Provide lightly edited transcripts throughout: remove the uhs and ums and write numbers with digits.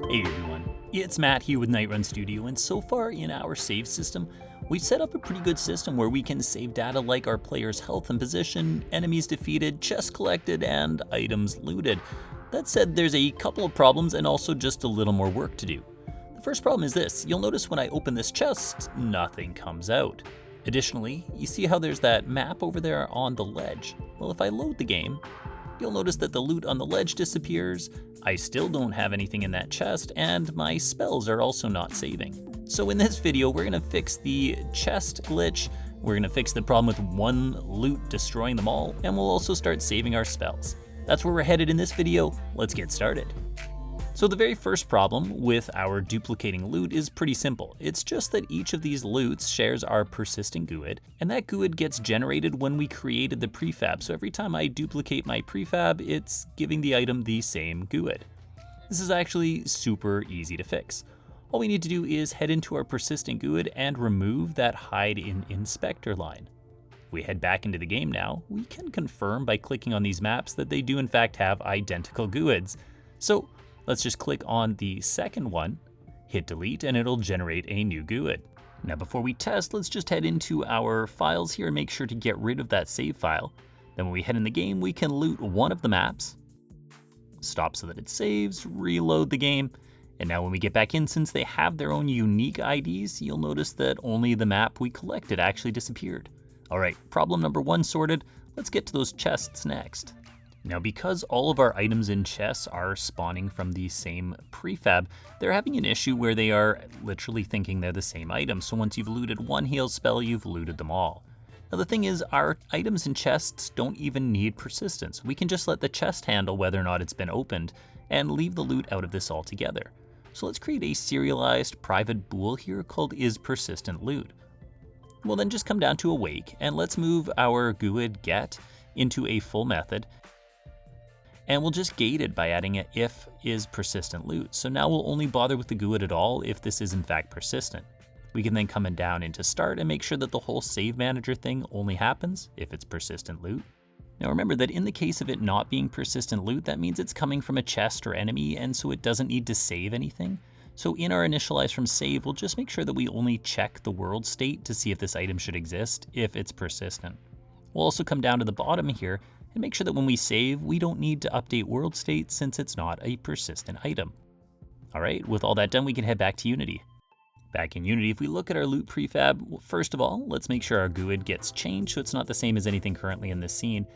Hey everyone, it's Matt here with Nightrun Studio, and so far in our save system, we've set up a pretty good system where we can save data like our player's health and position, enemies defeated, chests collected, and items looted. That said, there's a couple of problems and also just a little more work to do. The first problem is this: you'll notice when I open this chest, nothing comes out. Additionally, you see how there's that map over there on the ledge? Well, if I load the game, you'll notice that the loot on the ledge disappears, I still don't have anything in that chest, and my spells are also not saving. So in this video, we're gonna fix the chest glitch, we're gonna fix the problem with one loot destroying them all, and we'll also start saving our spells. That's where we're headed in this video. Let's get started. So the very first problem with our duplicating loot is pretty simple. It's just that each of these loots shares our persistent GUID, and that GUID gets generated when we created the prefab. So every time I duplicate my prefab, it's giving the item the same GUID. This is actually super easy to fix. All we need to do is head into our persistent GUID and remove that hide in inspector line. If we head back into the game now, we can confirm by clicking on these maps that they do in fact have identical GUIDs. So let's just click on the second one, hit delete, and it'll generate a new GUID. Now before we test, let's just head into our files here and make sure to get rid of that save file. Then when we head in the game, we can loot one of the maps, stop so that it saves, reload the game, and now when we get back in, since they have their own unique IDs, you'll notice that only the map we collected actually disappeared. All right, problem number one sorted. Let's get to those chests next. Now because all of our items in chests are spawning from the same prefab, they're having an issue where they are literally thinking they're the same item. So once you've looted one heal spell, you've looted them all. Now the thing is, our items in chests don't even need persistence. We can just let the chest handle whether or not it's been opened and leave the loot out of this altogether. So let's create a serialized private bool here called isPersistentLoot. We'll then just come down to awake and let's move our GUID get into a full method. And we'll just gate it by adding a if isPersistentLoot. So now we'll only bother with the GUID at all if this is in fact persistent. We can then come in down into start and make sure that the whole save manager thing only happens if it's persistent loot. Now remember that in the case of it not being persistent loot, that means it's coming from a chest or enemy, and so it doesn't need to save anything. So in our initialize from save, we'll just make sure that we only check the world state to see if this item should exist if it's persistent. We'll also come down to the bottom here and make sure that when we save, we don't need to update world state since it's not a persistent item. All right, with all that done, we can head back to Unity. Back in Unity, if we look at our loot prefab, well, first of all, let's make sure our GUID gets changed so it's not the same as anything currently in this scene.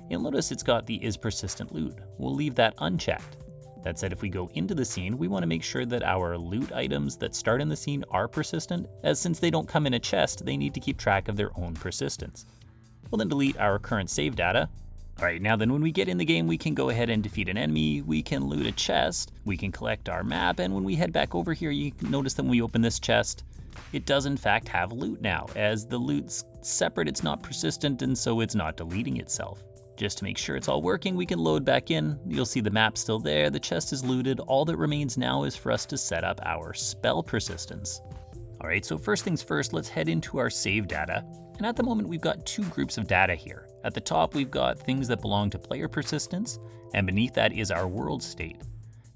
You'll notice it's got the isPersistentLoot. We'll leave that unchecked. That said, if we go into the scene, we want to make sure that our loot items that start in the scene are persistent, as since they don't come in a chest, they need to keep track of their own persistence. We'll then delete our current save data. All right, now then when we get in the game, we can go ahead and defeat an enemy, we can loot a chest, we can collect our map, and when we head back over here, you can notice that when we open this chest, it does in fact have loot now. As the loot's separate, it's not persistent, and so it's not deleting itself. Just to make sure it's all working, we can load back in. You'll see the map still there, the chest is looted. All that remains now is for us to set up our spell persistence. All right, so first things first, let's head into our save data. And at the moment, we've got two groups of data here. At the top, we've got things that belong to player persistence, and beneath that is our world state.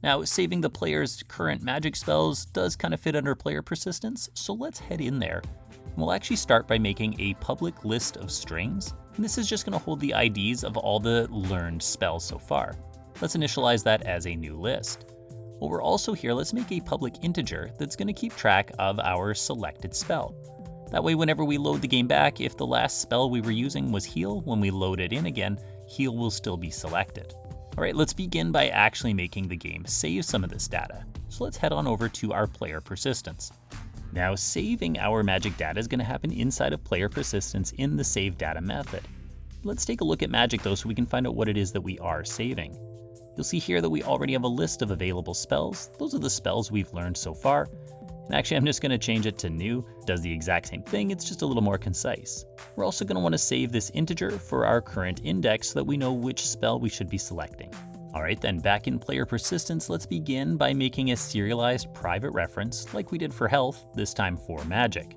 Now, saving the player's current magic spells does kind of fit under player persistence, so let's head in there. And we'll actually start by making a public list of strings, and this is just gonna hold the IDs of all the learned spells so far. Let's initialize that as a new list. While we're also here, let's make a public integer that's gonna keep track of our selected spell. That way, whenever we load the game back, if the last spell we were using was heal, when we load it in again, heal will still be selected. All right, let's begin by actually making the game save some of this data. So let's head on over to our player persistence. Now, saving our magic data is gonna happen inside of player persistence in the save data method. Let's take a look at magic though so we can find out what it is that we are saving. You'll see here that we already have a list of available spells. Those are the spells we've learned so far. And actually, I'm just gonna change it to new. It does the exact same thing, it's just a little more concise. We're also gonna wanna save this integer for our current index so that we know which spell we should be selecting. All right, then back in player persistence, let's begin by making a serialized private reference like we did for health, this time for magic.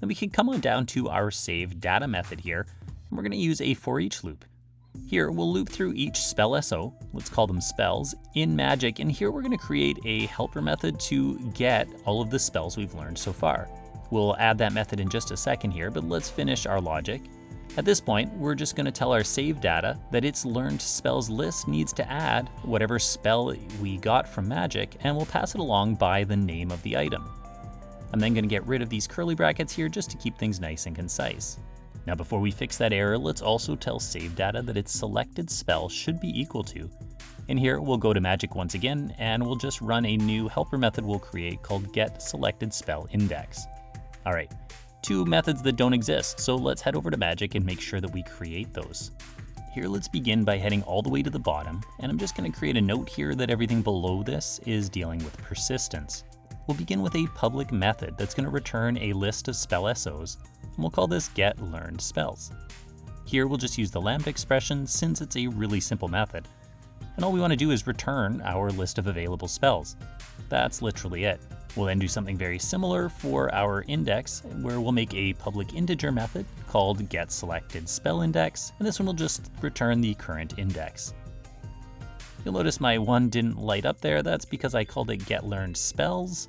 Then we can come on down to our save data method here, and we're gonna use a for each loop. Here, we'll loop through each spell SO, let's call them spells, in Magic, and here we're going to create a helper method to get all of the spells we've learned so far. We'll add that method in just a second here, but let's finish our logic. At this point, we're just going to tell our save data that its learned spells list needs to add whatever spell we got from Magic, and we'll pass it along by the name of the item. I'm then going to get rid of these curly brackets here just to keep things nice and concise. Now before we fix that error, let's also tell save data that its selected spell should be equal to. In here, we'll go to Magic once again, and we'll just run a new helper method we'll create called getSelectedSpellIndex. All right, two methods that don't exist, so let's head over to Magic and make sure that we create those. Here, let's begin by heading all the way to the bottom, and I'm just going to create a note here that everything below this is dealing with persistence. We'll begin with a public method that's going to return a list of spell SOs, and we'll call this getLearnedSpells. Here we'll just use the lambda expression since it's a really simple method, and all we want to do is return our list of available spells. That's literally it. We'll then do something very similar for our index, where we'll make a public integer method called getSelectedSpellIndex, and this one will just return the current index. You'll notice my one didn't light up there. That's because I called it getLearnedSpells,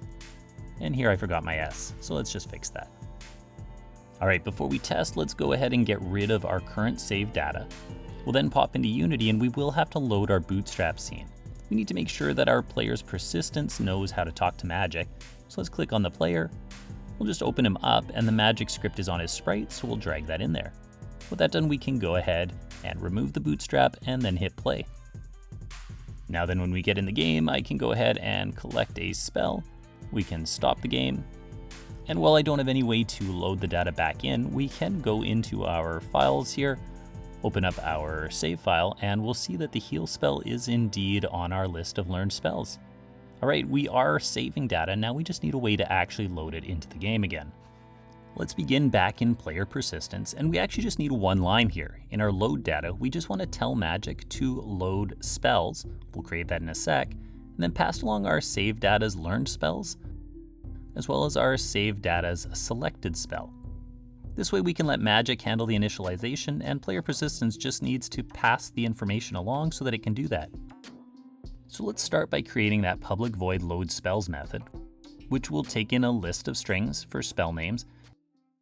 and here I forgot my S, so let's just fix that. All right, before we test, let's go ahead and get rid of our current save data. We'll then pop into Unity and we will have to load our bootstrap scene. We need to make sure that our player's persistence knows how to talk to Magic. So let's click on the player. We'll just open him up and the Magic script is on his sprite, so we'll drag that in there. With that done, we can go ahead and remove the bootstrap and then hit play. Now then, when we get in the game, I can go ahead and collect a spell. We can stop the game. And while I don't have any way to load the data back in, we can go into our files here, open up our save file, and we'll see that the heal spell is indeed on our list of learned spells. All right, we are saving data. Now we just need a way to actually load it into the game again. Let's begin back in player persistence, and we actually just need one line here. In our load data, we just want to tell Magic to load spells. We'll create that in a sec, and then pass along our save data's learned spells, as well as our save data's selected spell. This way we can let Magic handle the initialization, and player persistence just needs to pass the information along so that it can do that. So let's start by creating that public void load spells method, which will take in a list of strings for spell names,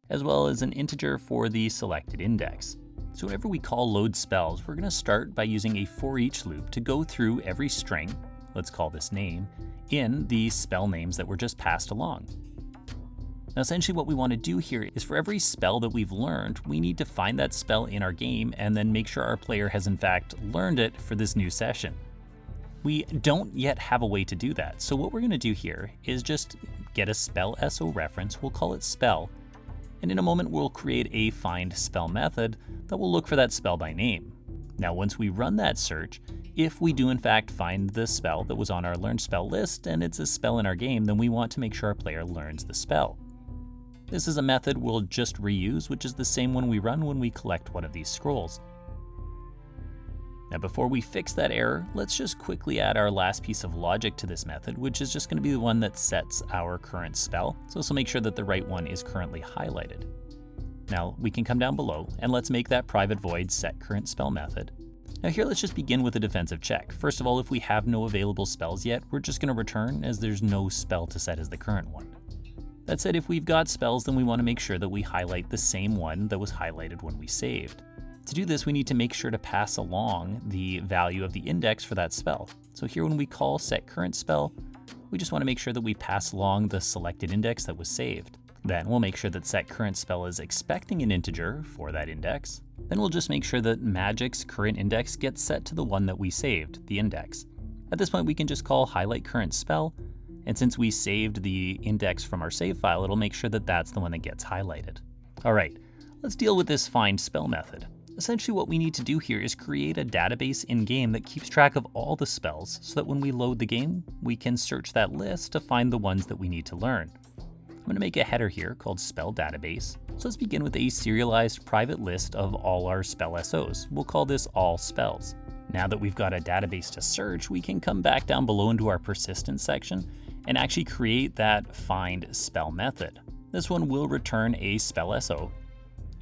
as well as an integer for the selected index. So whenever we call load spells, we're going to start by using a for each loop to go through every string, let's call this name, in the spell names that were just passed along. Now essentially what we want to do here is for every spell that we've learned, we need to find that spell in our game and then make sure our player has in fact learned it for this new session. We don't yet have a way to do that, so what we're going to do here is just get a spell SO reference, we'll call it spell, and in a moment we'll create a find spell method that will look for that spell by name. Now once we run that search, if we do in fact find the spell that was on our learned spell list and it's a spell in our game, then we want to make sure our player learns the spell. This is a method we'll just reuse, which is the same one we run when we collect one of these scrolls. Now before we fix that error, let's just quickly add our last piece of logic to this method, which is just going to be the one that sets our current spell. So this will make sure that the right one is currently highlighted. Now we can come down below and let's make that private void set current spell method. Now here let's just begin with a defensive check. First of all, if we have no available spells yet, we're just going to return as there's no spell to set as the current one. That said, if we've got spells, then we want to make sure that we highlight the same one that was highlighted when we saved. To do this, we need to make sure to pass along the value of the index for that spell. So here when we call set current spell, we just want to make sure that we pass along the selected index that was saved. Then we'll make sure that set current spell is expecting an integer for that index. Then we'll just make sure that Magic's current index gets set to the one that we saved, the index. At this point, we can just call highlight current spell, and since we saved the index from our save file, it'll make sure that that's the one that gets highlighted. All right, let's deal with this find spell method. Essentially what we need to do here is create a database in-game that keeps track of all the spells so that when we load the game, we can search that list to find the ones that we need to learn. I'm going to make a header here called spell database. So let's begin with a serialized private list of all our spell SOs. We'll call this all spells. Now that we've got a database to search, we can come back down below into our persistence section and actually create that find spell method. This one will return a spell SO.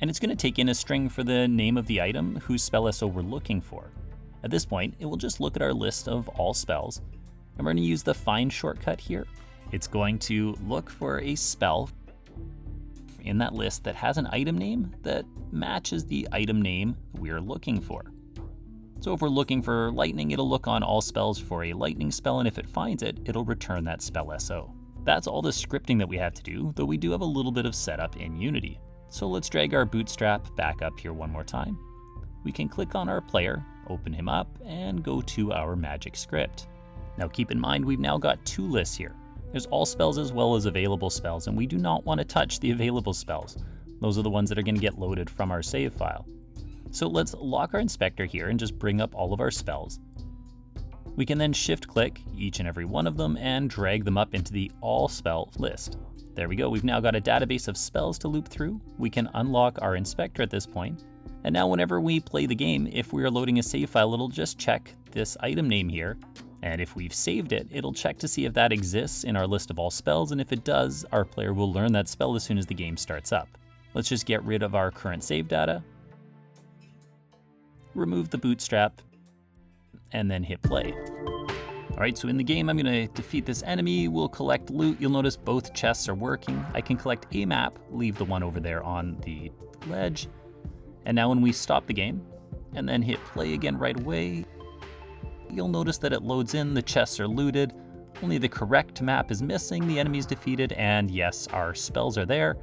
and it's going to take in a string for the name of the item whose spell SO we're looking for. At this point, it will just look at our list of all spells, and we're going to use the find shortcut here. It's going to look for a spell in that list that has an item name that matches the item name we're looking for. So if we're looking for lightning, it'll look on all spells for a lightning spell, and if it finds it, it'll return that spell SO. That's all the scripting that we have to do, though we do have a little bit of setup in Unity. So let's drag our bootstrap back up here one more time. We can click on our player, open him up, and go to our magic script. Now keep in mind, we've now got two lists here. There's all spells as well as available spells, and we do not want to touch the available spells. Those are the ones that are going to get loaded from our save file. So let's lock our inspector here and just bring up all of our spells. We can then shift click each and every one of them and drag them up into the all spell list. There we go, we've now got a database of spells to loop through. We can unlock our inspector at this point. And now whenever we play the game, if we are loading a save file, it'll just check this item name here. And if we've saved it, it'll check to see if that exists in our list of all spells, and if it does, our player will learn that spell as soon as the game starts up. Let's just get rid of our current save data, remove the bootstrap, and then hit play. Alright, so in the game, I'm going to defeat this enemy, we'll collect loot. You'll notice both chests are working. I can collect a map, leave the one over there on the ledge, and now when we stop the game, and then hit play again right away, you'll notice that it loads in, the chests are looted, only the correct map is missing, the enemy's defeated, and yes, our spells are there,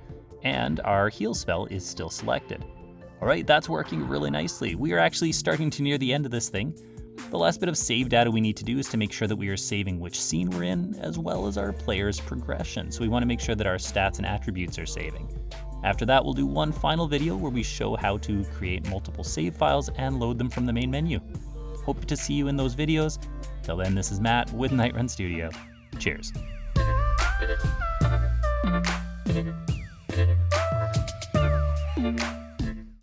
and our heal spell is still selected. Alright, that's working really nicely. We are actually starting to near the end of this thing. The last bit of save data we need to do is to make sure that we are saving which scene we're in, as well as our player's progression. So we want to make sure that our stats and attributes are saving. After that, we'll do one final video where we show how to create multiple save files and load them from the main menu. Hope to see you in those videos. Till then, this is Matt with Nightrun Studio. Cheers.